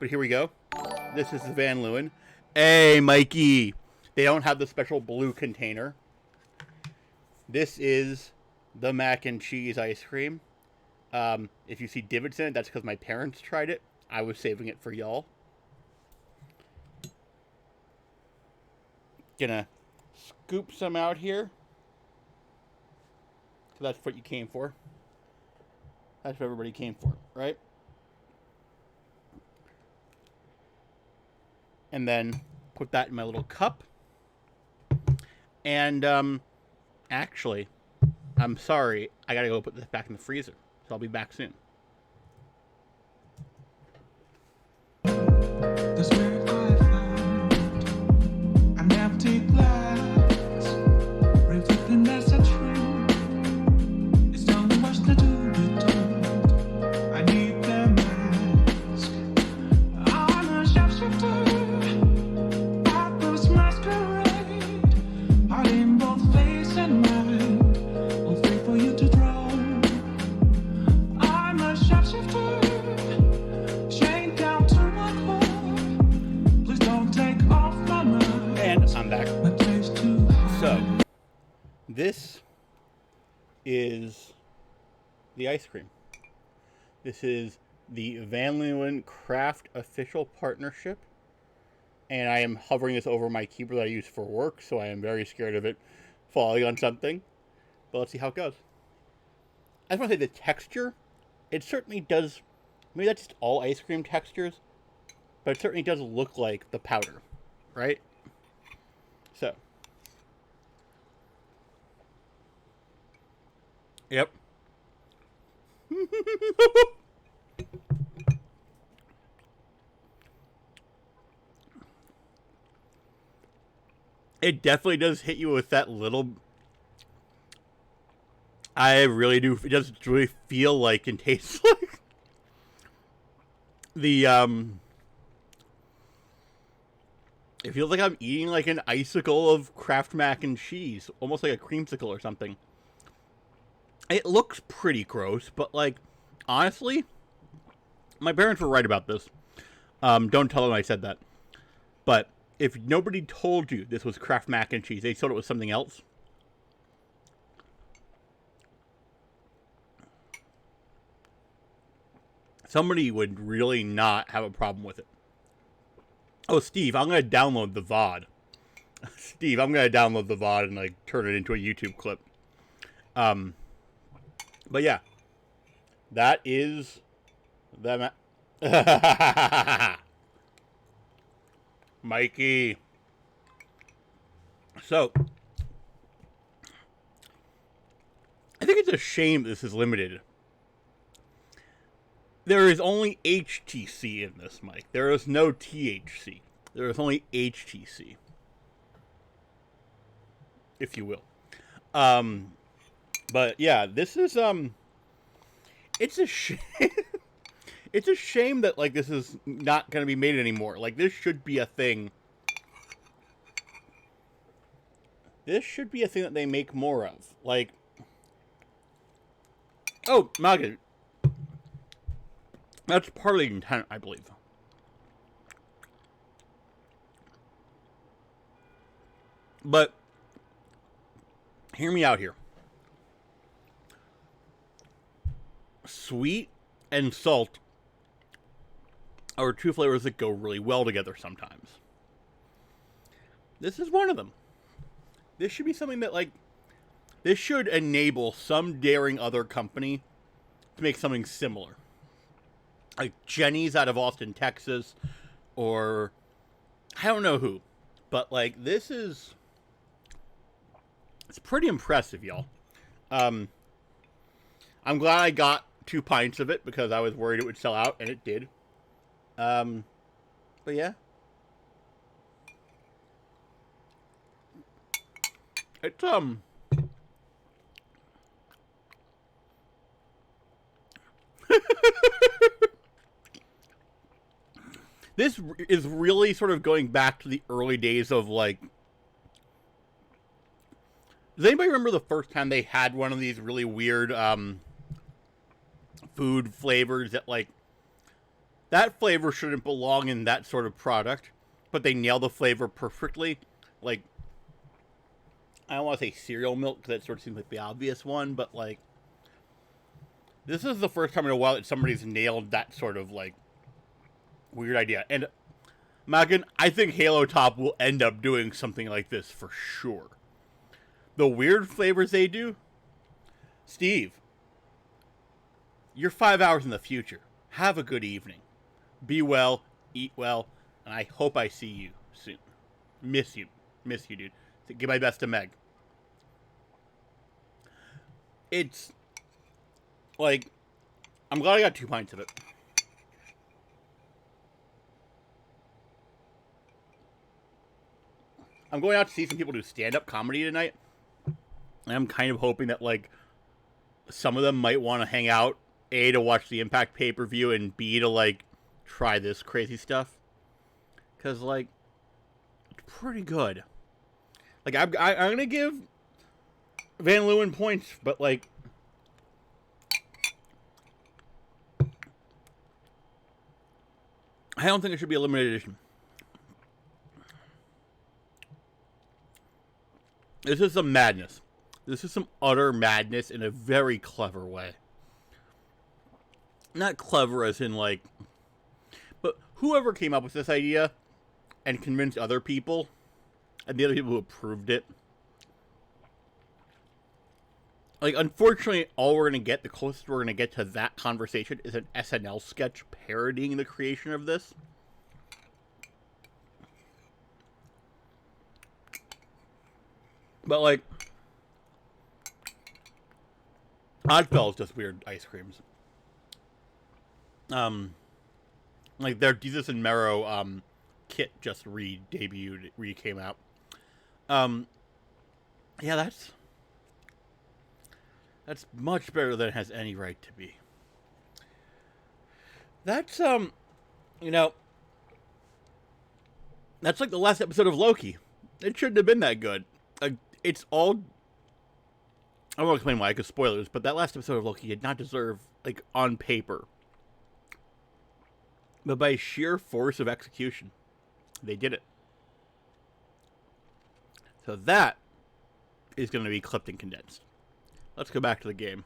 But here we go. This is the Van Leeuwen. Hey, Mikey. They don't have the special blue container. This is the mac and cheese ice cream. If you see divots in it, that's because my parents tried it. I was saving it for y'all. Gonna scoop some out here. So that's what you came for. That's what everybody came for, right? And then put that in my little cup. And, actually, I'm sorry. I gotta go put this back in the freezer. So I'll be back soon. That's where I found an empty glass, reflecting that's a true. It's not much to do with it. I need the mask. I'm a sharpshooter at this masquerade, hiding both face and mind. I'll wait for you to draw. I'm a sharpshooter. I'm back. So, this is the ice cream. This is the Van Leeuwen Kraft official partnership. And I am hovering this over my keyboard that I use for work, so I am very scared of it falling on something. But let's see how it goes. I just want to say the texture, it certainly does, maybe that's just all ice cream textures, but it certainly does look like the powder, right? So, yep. It definitely does hit you with that little. I really do. It does really feel like and taste like the It feels like I'm eating like an icicle of Kraft mac and cheese. Almost like a creamsicle or something. It looks pretty gross, but like, honestly, my parents were right about this. Don't tell them I said that. But if nobody told you this was Kraft mac and cheese, they thought it was something else. Somebody would really not have a problem with it. Oh, Steve, I'm going to download the VOD. Steve, I'm going to download the VOD and, like, turn it into a YouTube clip. But, yeah. That is the Mikey. So, I think it's a shame this is limited. There is only HTC in this, Mike. There is no THC. There is only HTC. If you will. But yeah, this is, it's a shame. It's a shame that, like, this is not going to be made anymore. Like, this should be a thing. This should be a thing that they make more of. Like, oh, Maga. That's part of the intent, I believe. But, hear me out here. Sweet and salt are two flavors that go really well together sometimes. This is one of them. This should be something that, like, this should enable some daring other company to make something similar. Like Jenny's out of Austin, Texas, or I don't know who. But, like, this is, it's pretty impressive, y'all. I'm glad I got 2 pints of it because I was worried it would sell out, and it did. But yeah. It's, this is really sort of going back to the early days of, like, does anybody remember the first time they had one of these really weird, food flavors that, like, that flavor shouldn't belong in that sort of product, but they nail the flavor perfectly. Like, I don't want to say cereal milk because that sort of seems like the obvious one, but like, this is the first time in a while that somebody's nailed that sort of like weird idea. And Megan, I think Halo Top will end up doing something like this for sure. The weird flavors they do, Steve, you're 5 hours in the future. Have a good evening. Be well, eat well, and I hope I see you soon. Miss you, dude. Give my best to Meg. It's like, I'm glad I got 2 pints of it. I'm going out to see some people do stand-up comedy tonight. And I'm kind of hoping that, like, some of them might want to hang out, A, to watch the Impact pay-per-view, and B, to, like, try this crazy stuff. Because, like, it's pretty good. Like, I'm going to give Van Leeuwen points, but, like, I don't think it should be a limited edition. This is some madness. This is some utter madness in a very clever way. Not clever as in, like, but whoever came up with this idea and convinced other people, and the other people who approved it, like, unfortunately, all we're going to get, the closest we're going to get to that conversation is an SNL sketch parodying the creation of this. But, like, Oddfellows does weird ice creams. Like, their Jesus and Marrow, kit just re-debuted, came out. Yeah, that's much better than it has any right to be. That's, you know, that's like the last episode of Loki. It shouldn't have been that good. It's all, I won't explain why, because spoilers, but that last episode of Loki did not deserve, like, on paper, but by sheer force of execution, they did it. So that is going to be clipped and condensed. Let's go back to the game.